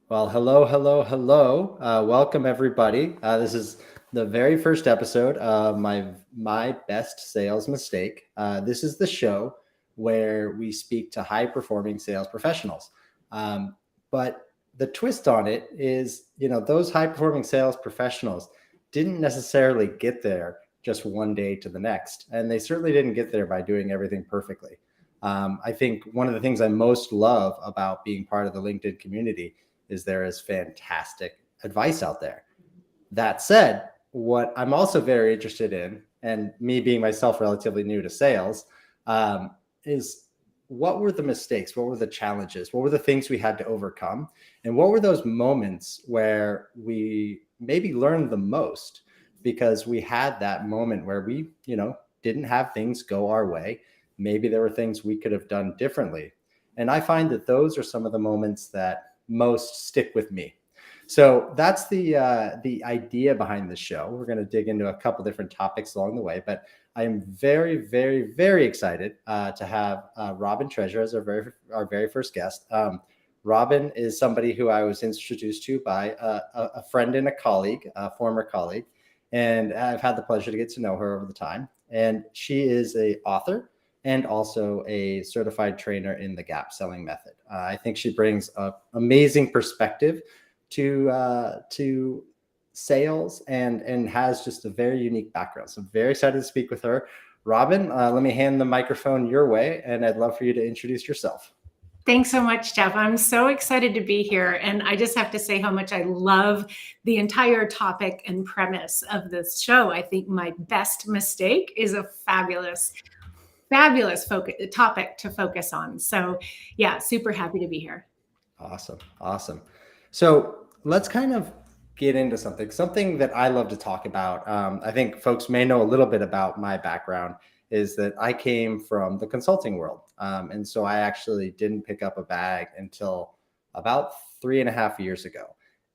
Well, hello, hello, hello. Welcome, everybody. This is the very first episode of my best sales mistake. This is the show where we speak to high performing sales professionals. Um, but the twist on it is, those high performing sales professionals didn't necessarily get there just one day to the next, and they certainly didn't get there by doing everything perfectly. I think one of the things I most love about being part of the LinkedIn community is there is fantastic advice out there. That said, what I'm also very interested in, and me being myself relatively new to sales, is what were the mistakes? What were the challenges? What were the things we had to overcome? And what were those moments where we maybe learned the most because we had that moment where we, didn't have things go our way. Maybe there were things we could have done differently. And I find that those are some of the moments that most stick with me. So that's the idea behind the show. We're going to dig into a couple different topics along the way, but I am very, very, very excited to have Robin Treasure as our very first guest. Robin is somebody who I was introduced to by a friend and a colleague, a former colleague, and I've had the pleasure to get to know her over the time. And she is a author and also a certified trainer in the gap selling method. I think she brings an amazing perspective to sales and has just a very unique background. So I'm very excited to speak with her. Robin, let me hand the microphone your way, and I'd love for you to introduce yourself. Thanks so much, Jeff. I'm so excited to be here. And I just have to say how much I love the entire topic and premise of this show. I think my best mistake is a fabulous topic to focus on. So yeah, super happy to be here. Awesome. So let's kind of get into something that I love to talk about. I think folks may know a little bit about my background is that I came from the consulting world. And so I actually didn't pick up a bag until about 3.5 years ago.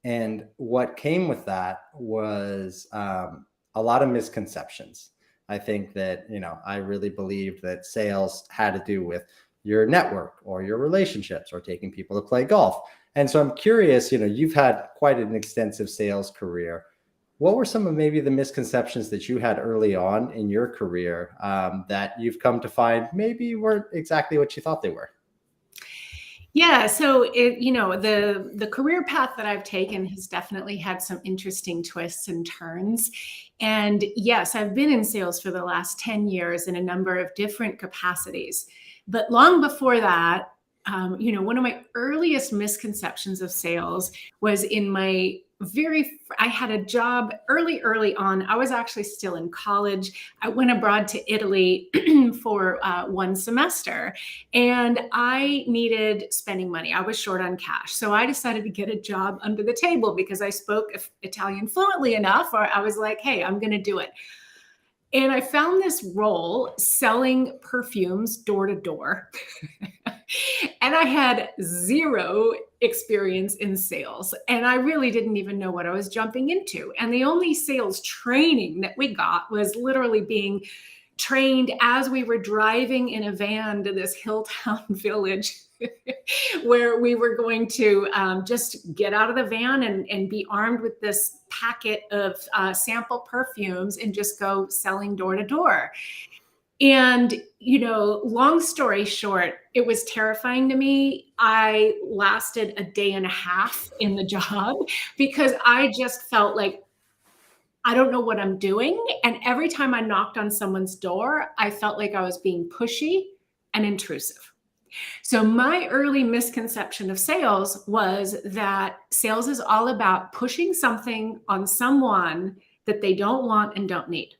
And what came with that was a lot of misconceptions. I think that, I really believed that sales had to do with your network or your relationships or taking people to play golf. And so I'm curious, you've had quite an extensive sales career. What were some of maybe the misconceptions that you had early on in your career that you've come to find maybe weren't exactly what you thought they were? Yeah, so the career path that I've taken has definitely had some interesting twists and turns. And yes, I've been in sales for the last 10 years in a number of different capacities. But long before that, one of my earliest misconceptions of sales was in my I had a job early on. I was actually still in college. I went abroad to Italy for one semester, and I needed spending money. I was short on cash. So I decided to get a job under the table because I spoke Italian fluently enough, or I was like, hey, I'm going to do it. And I found this role selling perfumes door to door. And I had zero experience in sales. And I really didn't even know what I was jumping into. And the only sales training that we got was literally being trained as we were driving in a van to this hill town village where we were going to just get out of the van and be armed with this packet of sample perfumes and just go selling door to door. And, long story short, it was terrifying to me. I lasted a day and a half in the job because I just felt like I don't know what I'm doing. And every time I knocked on someone's door, I felt like I was being pushy and intrusive. So my early misconception of sales was that sales is all about pushing something on someone that they don't want and don't need.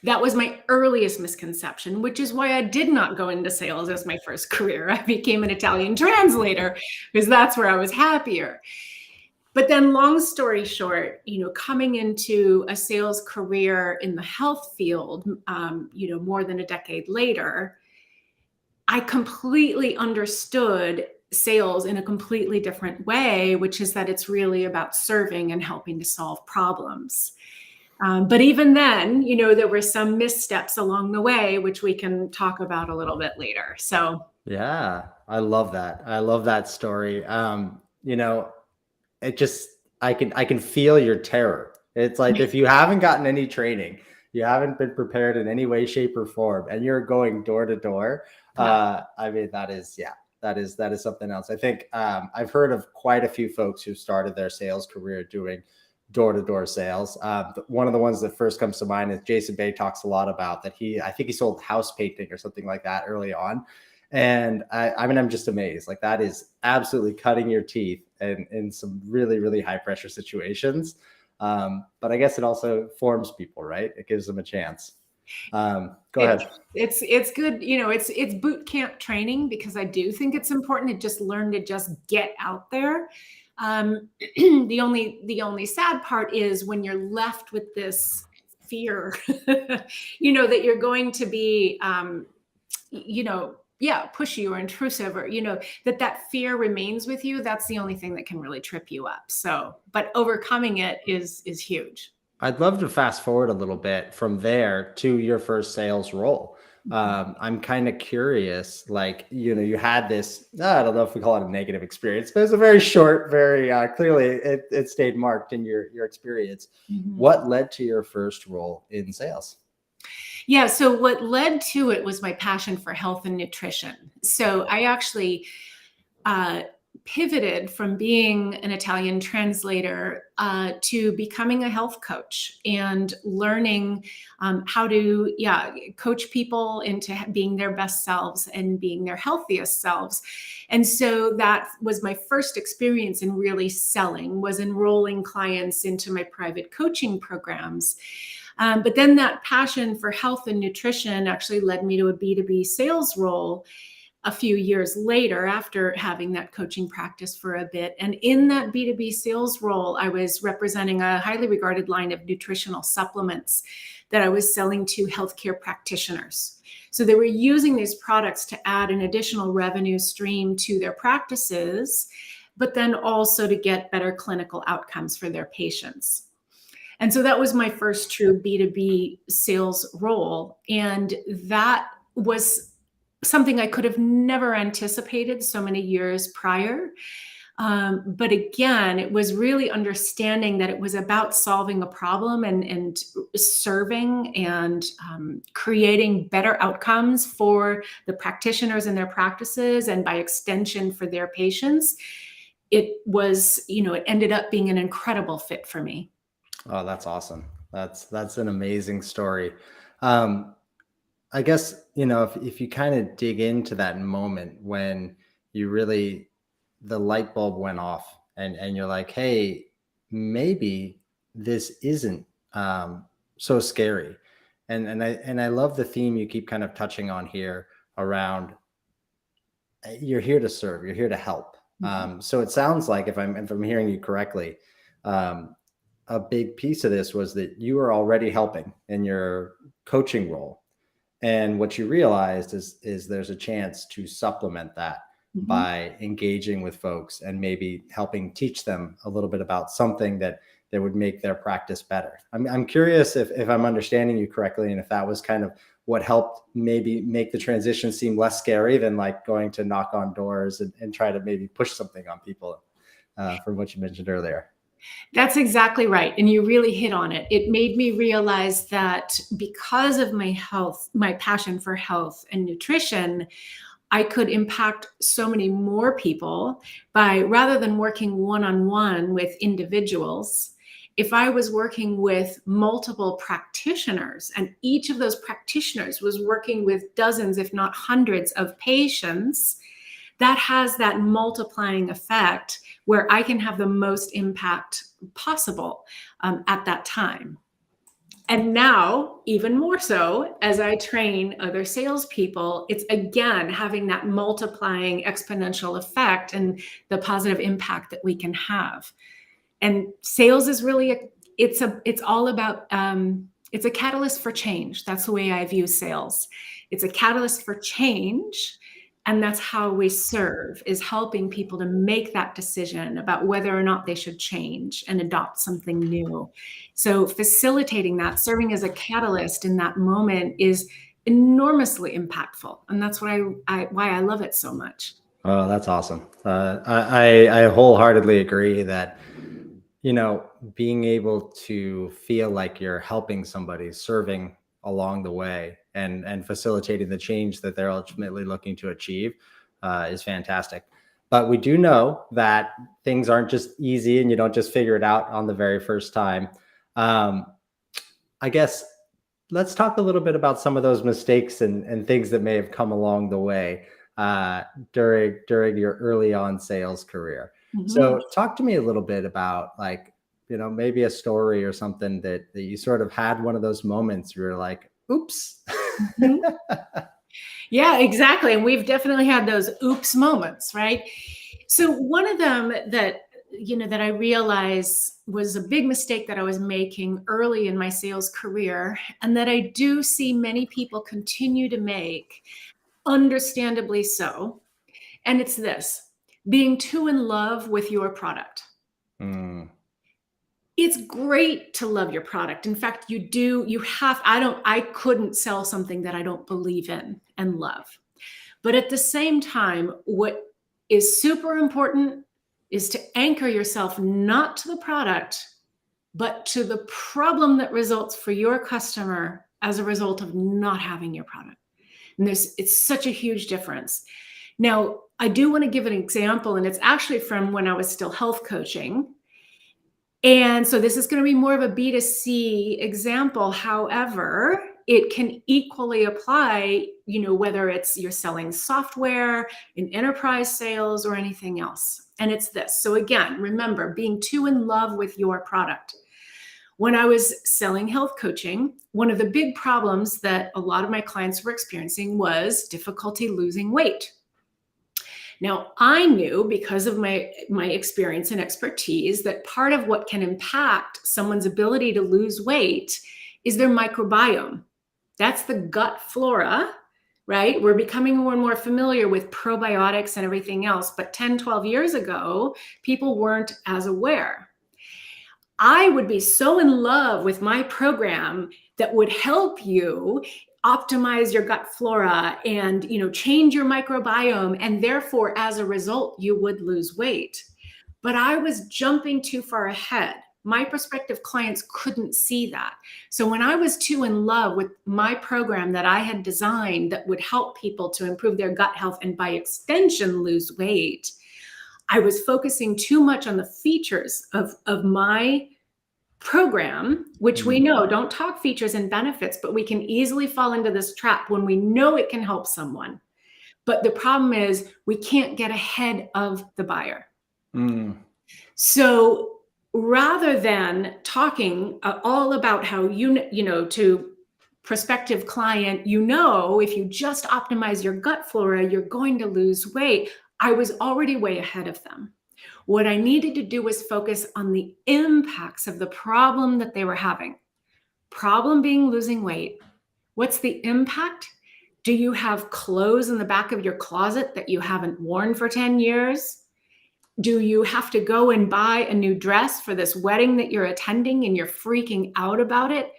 That was my earliest misconception, which is why I did not go into sales as my first career. I became an Italian translator because that's where I was happier. But then long story short, coming into a sales career in the health field, more than a decade later, I completely understood sales in a completely different way, which is that it's really about serving and helping to solve problems. But even then, there were some missteps along the way, which we can talk about a little bit later. So Yeah, I love that. I love that story. you know, it just, I can feel your terror. It's like if you haven't gotten any training, you haven't been prepared in any way, shape, or form, and you're going door to door. I mean, that is, yeah, that is something else. I think I've heard of quite a few folks who started their sales career doing door-to-door sales. One of the ones that first comes to mind is Jason Bay talks a lot about that. I think he sold house painting or something like that early on. And I mean, I'm just amazed. Like that is absolutely cutting your teeth in some really, really high pressure situations. But I guess it also forms people, right? It gives them a chance. Go ahead. It's good, it's boot camp training, because I do think it's important to just learn to just get out there. The only sad part is when you're left with this fear, that you're going to be, pushy or intrusive, or, that fear remains with you. That's the only thing that can really trip you up. So, but overcoming it is huge. I'd love to fast forward a little bit from there to your first sales role. I'm kind of curious, like, you had this, I don't know if we call it a negative experience, but it's a very short, very clearly it stayed marked in your experience. What led to your first role in sales? Yeah. So what led to it was my passion for health and nutrition. So I actually pivoted from being an Italian translator to becoming a health coach and learning how to, coach people into being their best selves and being their healthiest selves. And so that was my first experience in really selling, was enrolling clients into my private coaching programs. But then that passion for health and nutrition actually led me to a B2B sales role a few years later, after having that coaching practice for a bit. And in that B2B sales role, I was representing a highly regarded line of nutritional supplements that I was selling to healthcare practitioners. So they were using these products to add an additional revenue stream to their practices, but then also to get better clinical outcomes for their patients. And so that was my first true B2B sales role. And that was something I could have never anticipated so many years prior. But again, it was really understanding that it was about solving a problem and serving and creating better outcomes for the practitioners and their practices, and by extension for their patients. It was, it ended up being an incredible fit for me. Oh, that's awesome. That's an amazing story. I guess, if you kind of dig into that moment when you really, the light bulb went off and you're like, hey, maybe this isn't so scary. And I love the theme you keep kind of touching on here around you're here to serve, you're here to help. So it sounds like, if I'm hearing you correctly, a big piece of this was that you were already helping in your coaching role. And what you realized is there's a chance to supplement that by engaging with folks and maybe helping teach them a little bit about something that would make their practice better. I'm curious if I'm understanding you correctly, and if that was kind of what helped maybe make the transition seem less scary than like going to knock on doors and try to maybe push something on people, from what you mentioned earlier. That's exactly right. And you really hit on it. It made me realize that because of my health, my passion for health and nutrition, I could impact so many more people by, rather than working one-on-one with individuals, if I was working with multiple practitioners, and each of those practitioners was working with dozens, if not hundreds of patients, that has that multiplying effect where I can have the most impact possible at that time. And now, even more so, as I train other salespeople, it's again having that multiplying exponential effect and the positive impact that we can have. And sales is really it's all about it's a catalyst for change. That's the way I view sales. It's a catalyst for change. And that's how we serve, is helping people to make that decision about whether or not they should change and adopt something new. So facilitating that, serving as a catalyst in that moment, is enormously impactful. And that's why I love it so much. Oh, that's awesome. I wholeheartedly agree that, being able to feel like you're helping somebody, serving along the way, and facilitating the change that they're ultimately looking to achieve is fantastic. But we do know that things aren't just easy, and you don't just figure it out on the very first time. Um, I guess let's talk a little bit about some of those mistakes and things that may have come along the way uh, during your early on sales career. Mhm. So, talk to me a little bit about, like, maybe a story or something that you sort of had one of those moments where you're like, "Oops." Mhm. Yeah, exactly. And we've definitely had those oops moments, right? So one of them that that I realized was a big mistake that I was making early in my sales career, and that I do see many people continue to make, understandably so. And it's this: being too in love with your product. Mm, It's great to love your product. In fact, I couldn't sell something that I don't believe in and love. But at the same time, what is super important is to anchor yourself not to the product, but to the problem that results for your customer as a result of not having your product. And it's such a huge difference. Now, I do want to give an example, and it's actually from when I was still health coaching. And so this is going to be more of a B2C example. However, it can equally apply, whether it's you're selling software in enterprise sales or anything else. And it's this. So again, remember, being too in love with your product. When I was selling health coaching, one of the big problems that a lot of my clients were experiencing was difficulty losing weight. Now, I knew, because of my experience and expertise, that part of what can impact someone's ability to lose weight is their microbiome. That's the gut flora, right? We're becoming more and more familiar with probiotics and everything else, but 10, 12 years ago, people weren't as aware. I would be so in love with my program that would help you optimize your gut flora and change your microbiome, and therefore as a result you would lose weight. But I was jumping too far ahead. My prospective clients couldn't see that. So when I was too in love with my program that I had designed that would help people to improve their gut health and by extension lose weight, I was focusing too much on the features of my program, which we mm, know don't talk features and benefits, but we can easily fall into this trap when we know it can help someone. But the problem is we can't get ahead of the buyer. mm, So rather than talking all about how to prospective client, if you just optimize your gut flora, you're going to lose weight, I was already way ahead of them. What I needed to do was focus on the impacts of the problem that they were having. Problem being losing weight. What's the impact? Do you have clothes in the back of your closet that you haven't worn for 10 years? Do you have to go and buy a new dress for this wedding that you're attending and you're freaking out about it?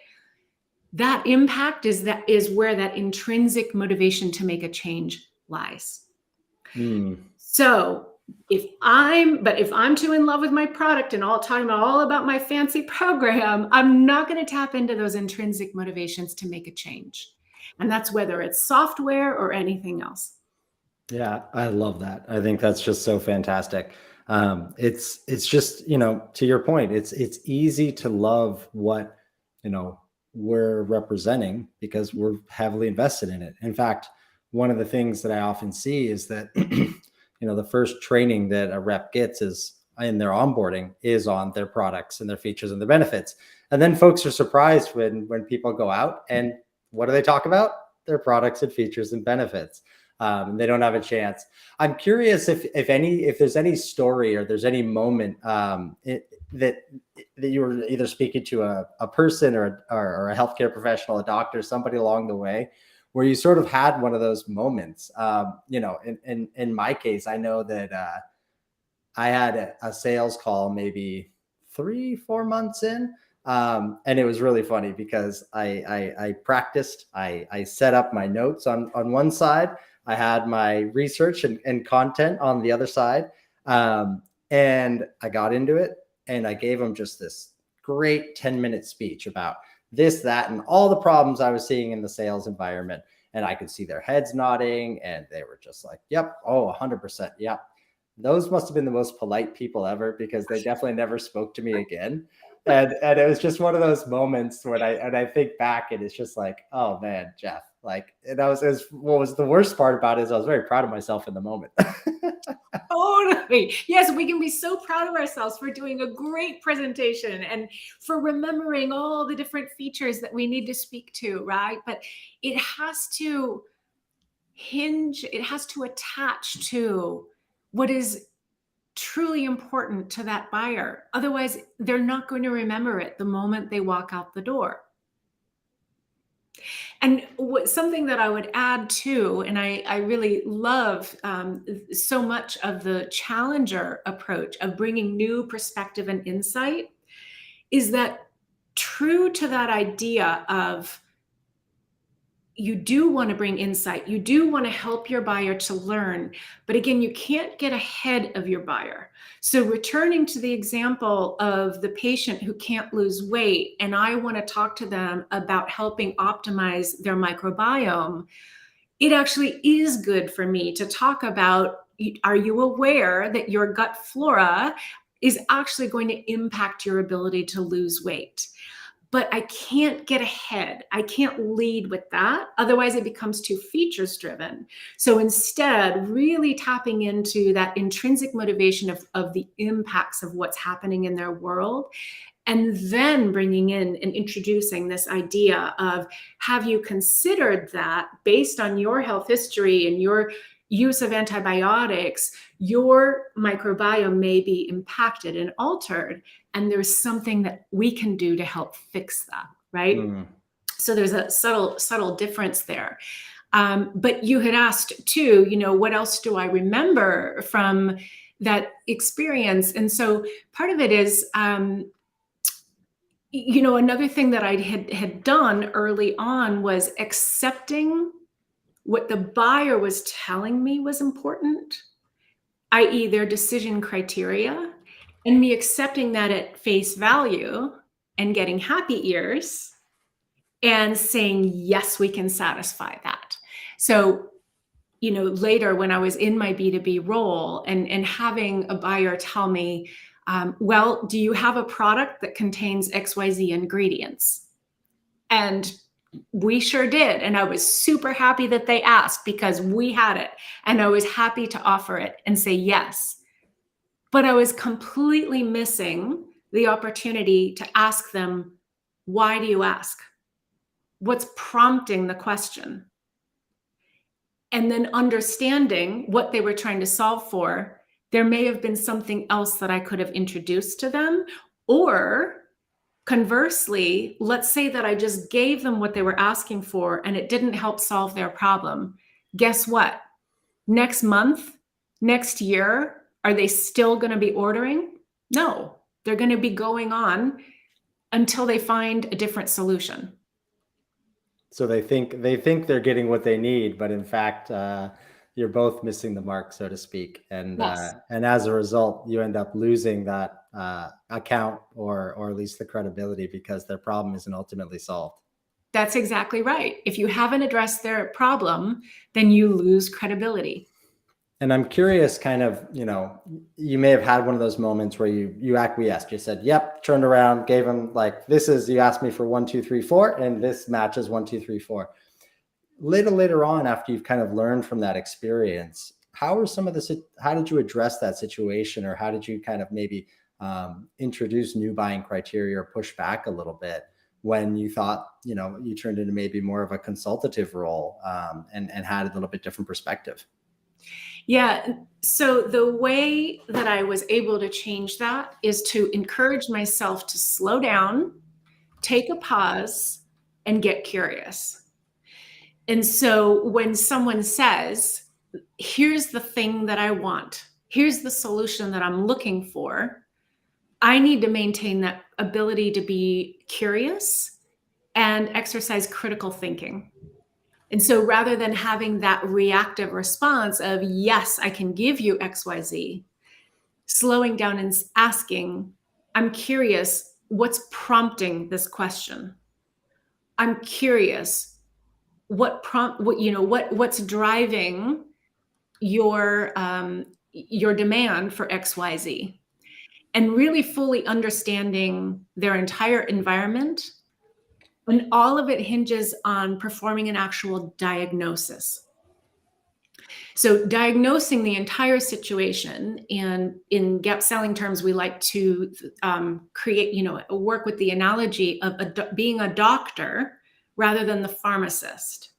That impact is where that intrinsic motivation to make a change lies. mm. So if I'm too in love with my product and talking about my fancy program, I'm not going to tap into those intrinsic motivations to make a change. And that's whether it's software or anything else. Yeah, I love that. I think that's just so fantastic. It's just, to your point, it's easy to love what you know we're representing because we're heavily invested in it. In fact, one of the things that I often see is that the first training that a rep gets is in their onboarding is on their products and their features and their benefits. And then folks are surprised when people go out and what do they talk about? Their products and features and benefits. They don't have a chance. I'm curious if there's any story or there's any moment that you were either speaking to a person or a healthcare professional, a doctor, somebody along the way, where you sort of had one of those moments. In my case, I know that I had a sales call maybe 3, 4 months in. And it was really funny because I practiced, I set up my notes on one side. I had my research and content on the other side. And I got into it and I gave them just this great 10-minute speech about this, that, and all the problems I was seeing in the sales environment. And I could see their heads nodding and they were just like, yep, oh, 100%. Yep. Those must have been the most polite people ever, because they definitely never spoke to me again. And it was just one of those moments when I think back and it's just like, oh man, Jeff, like, and what was the worst part about it is I was very proud of myself in the moment. Totally. Yes, we can be so proud of ourselves for doing a great presentation and for remembering all the different features that we need to speak to, right? But it has to attach to what is truly important to that buyer. Otherwise, they're not going to remember it the moment they walk out the door. And something that I would add too, and I really love so much of the challenger approach of bringing new perspective and insight, is that true to that idea of you do want to bring insight, you do want to help your buyer to learn, but again, you can't get ahead of your buyer. So returning to the example of the patient who can't lose weight, and I want to talk to them about helping optimize their microbiome, it actually is good for me to talk about, are you aware that your gut flora is actually going to impact your ability to lose weight? But I can't get ahead. I can't lead with that. Otherwise, it becomes too features driven. So instead, really tapping into that intrinsic motivation of the impacts of what's happening in their world, and then bringing in and introducing this idea of, have you considered that based on your health history and your use of antibiotics, your microbiome may be impacted and altered, and there's something that we can do to help fix that, right? Mm. So there's a subtle difference there. But you had asked too, what else do I remember from that experience? And so part of it is, another thing that I had done early on was accepting what the buyer was telling me was important, i.e. their decision criteria, and me accepting that at face value and getting happy ears and saying, yes, we can satisfy that. So, later when I was in my B2B role and having a buyer tell me, well, do you have a product that contains XYZ ingredients? And we sure did. And I was super happy that they asked, because we had it. And I was happy to offer it and say yes. But I was completely missing the opportunity to ask them, why do you ask? What's prompting the question? And then understanding what they were trying to solve for, there may have been something else that I could have introduced to them. Or conversely, let's say that I just gave them what they were asking for and it didn't help solve their problem. Guess what? Next month, next year, are they still going to be ordering? No, they're going to be going on until they find a different solution. So they think they're getting what they need, but in fact, you're both missing the mark, so to speak. And Yes. And as a result, you end up losing that account or at least the credibility, because their problem isn't ultimately solved. That's exactly right. If you haven't addressed their problem, then you lose credibility. And I'm curious, kind of, you may have had one of those moments where you acquiesced. You said, yep, turned around, gave them like, you asked me for 1, 2, 3, 4, and this matches 1, 2, 3, 4. Later on, after you've kind of learned from that experience, how did you address that situation? Or how did you kind of maybe introduce new buying criteria or push back a little bit when you thought, you turned into maybe more of a consultative role and had a little bit different perspective? Yeah. So the way that I was able to change that is to encourage myself to slow down, take a pause, and get curious. And so when someone says, here's the thing that I want, here's the solution that I'm looking for, I need to maintain that ability to be curious and exercise critical thinking. And so rather than having that reactive response of, yes, I can give you XYZ, slowing down and asking, I'm curious, what's prompting this question? I'm curious, what's driving your demand for XYZ? And really fully understanding their entire environment. And all of it hinges on performing an actual diagnosis. So diagnosing the entire situation, and in gap selling terms, we like to create, work with the analogy of being a doctor rather than the pharmacist.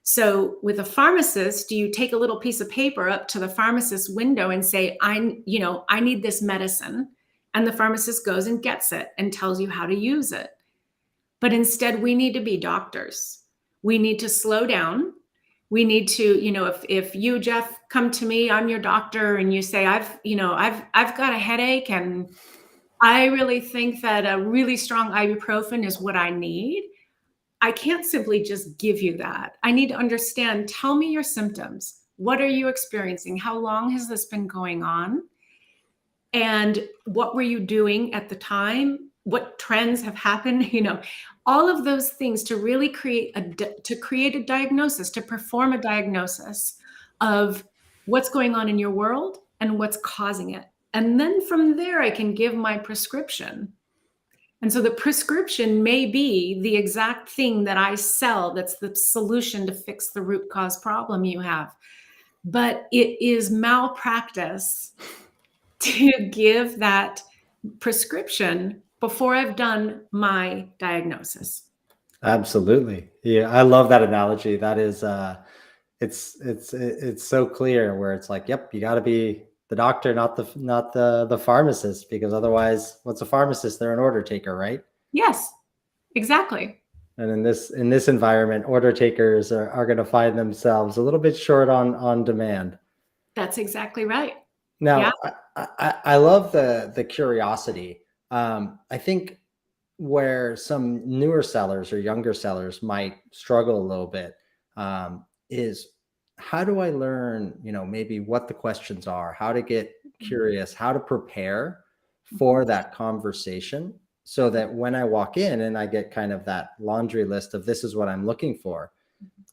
So with a pharmacist, you take a little piece of paper up to the pharmacist's window and say, I need this medicine. And the pharmacist goes and gets it and tells you how to use it. But instead, we need to be doctors. We need to slow down. We need to, if you, Jeff, come to me, I'm your doctor, and you say, I've got a headache, and I really think that a really strong ibuprofen is what I need. I can't simply just give you that. I need to understand, tell me your symptoms. What are you experiencing? How long has this been going on? And what were you doing at the time? What trends have happened? All of those things to really create a diagnosis, to perform a diagnosis of what's going on in your world and what's causing it. And then from there, I can give my prescription. And so the prescription may be the exact thing that I sell that's the solution to fix the root cause problem you have. But it is malpractice to give that prescription before I've done my diagnosis. Absolutely. Yeah, I love that analogy. That is it's so clear, where it's like, yep, you got to be the doctor, not the pharmacist, because otherwise, what's a pharmacist? They're an order taker, right? Yes, exactly. And in this environment, order takers are going to find themselves a little bit short on demand. That's exactly right. Now, Yeah. I love the curiosity. I think where some newer sellers or younger sellers might struggle a little bit is, how do I learn, maybe what the questions are, how to get curious, how to prepare for that conversation, so that when I walk in and I get kind of that laundry list of this is what I'm looking for,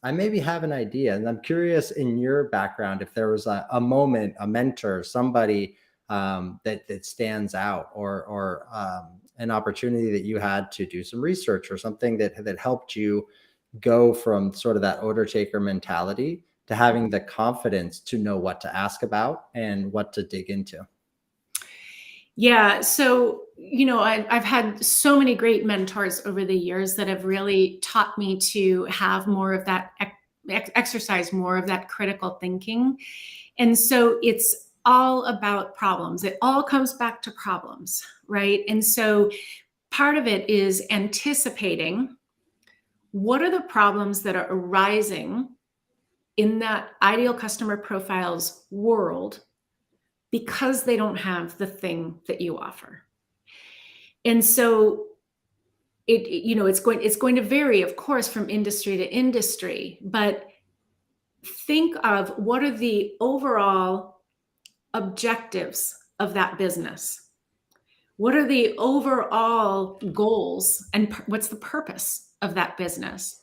I maybe have an idea. And I'm curious, in your background, if there was a moment, a mentor, somebody that stands out, or an opportunity that you had to do some research, or something that helped you go from sort of that order taker mentality to having the confidence to know what to ask about and what to dig into. Yeah. So, I've had so many great mentors over the years that have really taught me to have more of that exercise, more of that critical thinking. And so it's all about problems. It all comes back to problems, right? And so part of it is anticipating what are the problems that are arising in that ideal customer profile's world, because they don't have the thing that you offer. And so it's going to vary, of course, from industry to industry, but think of what are the overall objectives of that business? What are the overall goals, and what's the purpose of that business?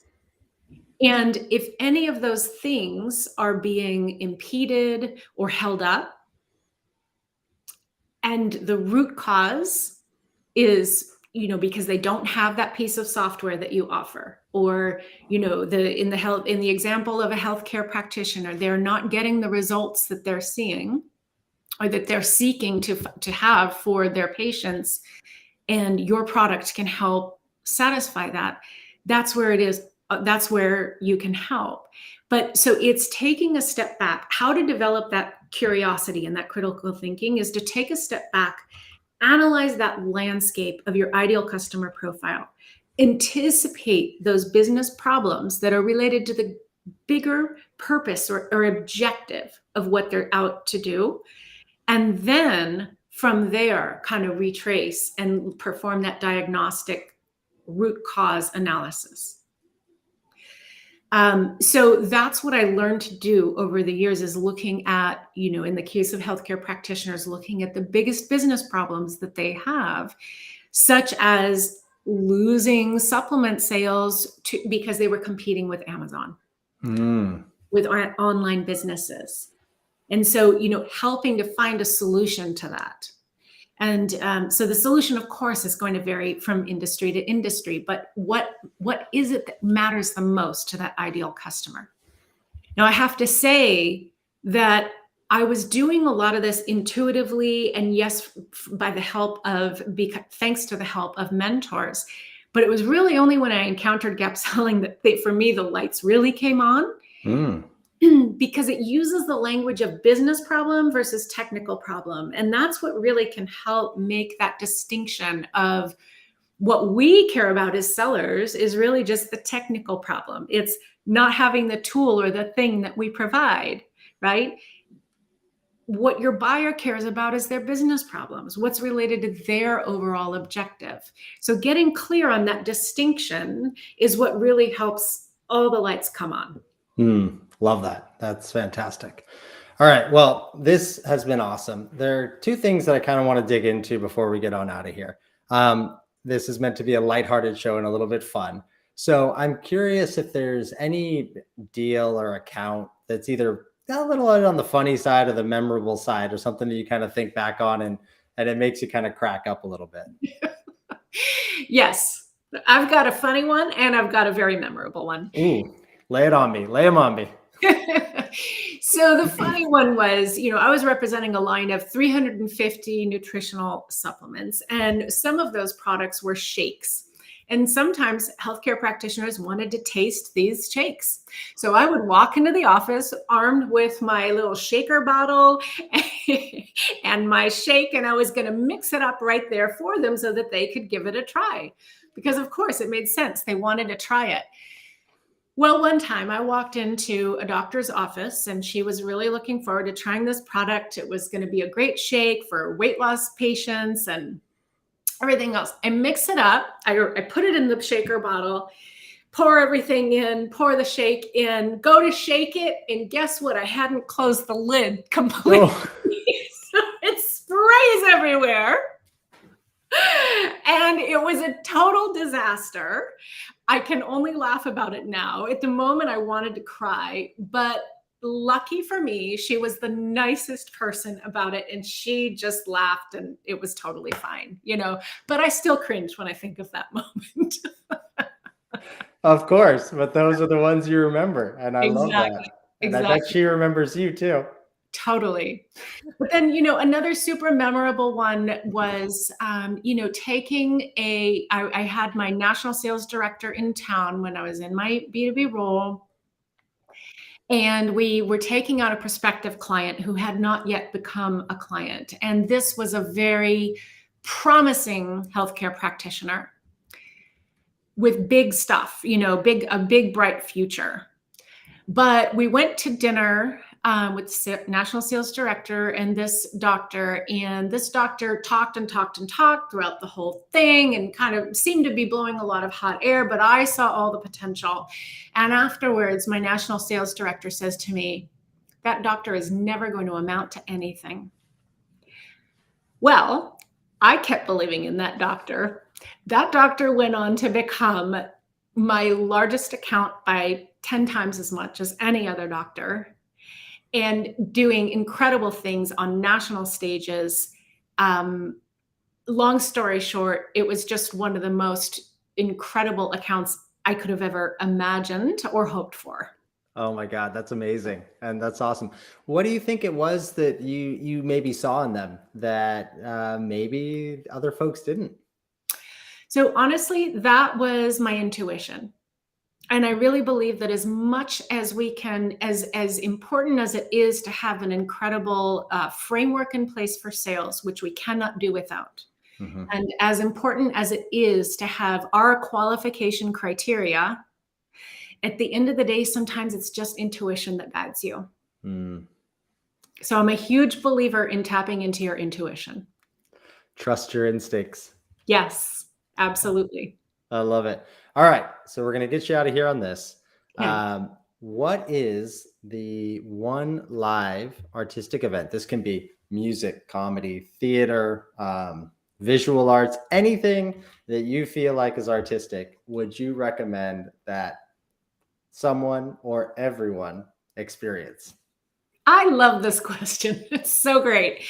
And if any of those things are being impeded or held up, and the root cause is, because they don't have that piece of software that you offer, or, in the example of a healthcare practitioner, they're not getting the results that they're seeing or that they're seeking to have for their patients, and your product can help satisfy that. That's where it is. That's where you can help. But so it's taking a step back. How to develop that curiosity and that critical thinking is to take a step back, analyze that landscape of your ideal customer profile, anticipate those business problems that are related to the bigger purpose or objective of what they're out to do. And then from there, kind of retrace and perform that diagnostic root cause analysis. So that's what I learned to do over the years, is looking at, in the case of healthcare practitioners, looking at the biggest business problems that they have, such as losing supplement sales because they were competing with Amazon, Mm. with online businesses. And so, helping to find a solution to that. And so the solution, of course, is going to vary from industry to industry. But what is it that matters the most to that ideal customer? Now, I have to say that I was doing a lot of this intuitively, and yes, by the help of, thanks to the help of mentors. But it was really only when I encountered gap selling that for me, the lights really came on. Mm. Because it uses the language of business problem versus technical problem. And that's what really can help make that distinction of what we care about as sellers is really just the technical problem. It's not having the tool or the thing that we provide, right? What your buyer cares about is their business problems, what's related to their overall objective. So getting clear on that distinction is what really helps all the lights come on. Love that. That's fantastic. All right. Well, this has been awesome. There are two things that I kind of want to dig into before we get on out of here. This is meant to be a lighthearted show and a little bit fun. So I'm curious if there's any deal or account that's either a little on the funny side or the memorable side, or something that you kind of think back on and it makes you kind of crack up a little bit. Yes, I've got a funny one and I've got a very memorable one. Ooh, lay it on me. Lay them on me. So the funny one was, I was representing a line of 350 nutritional supplements, and some of those products were shakes. And sometimes healthcare practitioners wanted to taste these shakes. So I would walk into the office armed with my little shaker bottle and my shake, and I was going to mix it up right there for them so that they could give it a try. Because of course it made sense. They wanted to try it. Well, one time I walked into a doctor's office and she was really looking forward to trying this product. It was going to be a great shake for weight loss patients and everything else. I mix it up. I put it in the shaker bottle, pour everything in, pour the shake in, go to shake it. And guess what? I hadn't closed the lid completely. Oh. So it sprays everywhere. And it was a total disaster. I can only laugh about it now. At the moment, I wanted to cry, but lucky for me, she was the nicest person about it, and she just laughed, and it was totally fine, but I still cringe when I think of that moment. Of course, but those are the ones you remember, and I love that. And Exactly. I bet she remembers you too. Totally. But then, another super memorable one was, taking I had my national sales director in town when I was in my B2B role. And we were taking out a prospective client who had not yet become a client. And this was a very promising healthcare practitioner with big stuff, a big, bright future. But we went to dinner with the national sales director and this doctor talked and talked and talked throughout the whole thing and kind of seemed to be blowing a lot of hot air, but I saw all the potential. And afterwards, my national sales director says to me, "That doctor is never going to amount to anything." Well, I kept believing in that doctor. That doctor went on to become my largest account by 10 times as much as any other doctor, and doing incredible things on national stages. Long story short, it was just one of the most incredible accounts I could have ever imagined or hoped for. Oh my God, that's amazing. And that's awesome. What do you think it was that you maybe saw in them that maybe other folks didn't? So honestly, that was my intuition. And I really believe that as much as we can, as important as it is to have an incredible framework in place for sales, which we cannot do without, Mm-hmm. and as important as it is to have our qualification criteria, at the end of the day, sometimes it's just intuition that guides you. Mm. So I'm a huge believer in tapping into your intuition. Trust your instincts. Yes, absolutely. I love it. All right. So we're going to get you out of here on this. Yeah. What is the one live artistic event? This can be music, comedy, theater, visual arts, anything that you feel like is artistic. Would you recommend that someone or everyone experience? I love this question. It's so great.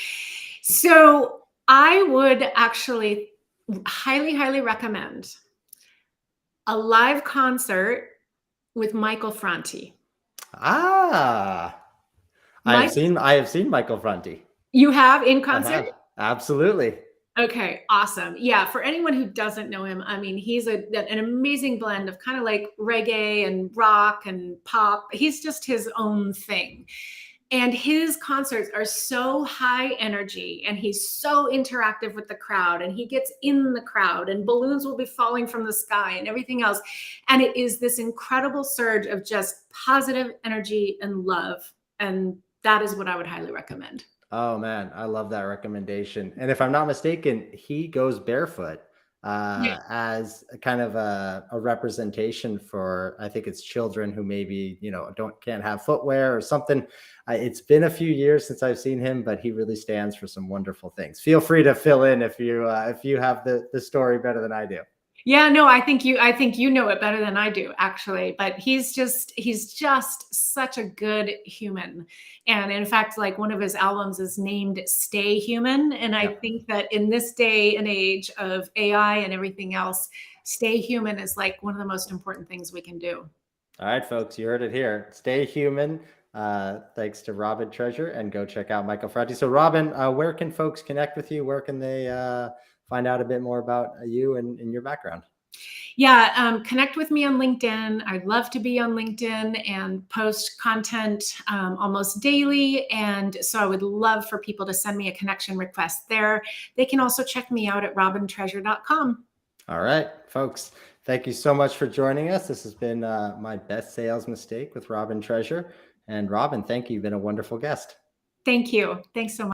So I would actually highly, highly recommend a live concert with Michael Franti. Ah, Mike, I have seen Michael Franti. you have in I concert? have. Absolutely. Okay, awesome. Yeah, for anyone who doesn't know him, I mean, he's an amazing blend of kind of like reggae and rock and pop. He's just his own thing. And his concerts are so high energy and he's so interactive with the crowd and he gets in the crowd and balloons will be falling from the sky and everything else. And it is this incredible surge of just positive energy and love. And that is what I would highly recommend. Oh man, I love that recommendation. And if I'm not mistaken, he goes barefoot Yeah. as a kind of a representation for, I think it's children who maybe, can't have footwear or something. It's been a few years since I've seen him, but he really stands for some wonderful things. Feel free to fill in if you have the story better than I do. Yeah, no, I think you know it better than I do, actually. But he's just such a good human. And in fact, like one of his albums is named Stay Human. And I Yep. think that in this day and age of AI and everything else, stay human is like one of the most important things we can do. All right, folks, you heard it here. Stay human. Thanks to Robin Treasure, and go check out Michael Frati. So, Robin, where can folks connect with you? Where can they find out a bit more about you and your background? Yeah, connect with me on LinkedIn. I'd love to be on LinkedIn and post content almost daily. And so I would love for people to send me a connection request there. They can also check me out at robintreasure.com. All right, folks, thank you so much for joining us. This has been my best sales mistake with Robin Treasure. And Robin, thank you. You've been a wonderful guest. Thank you. Thanks so much.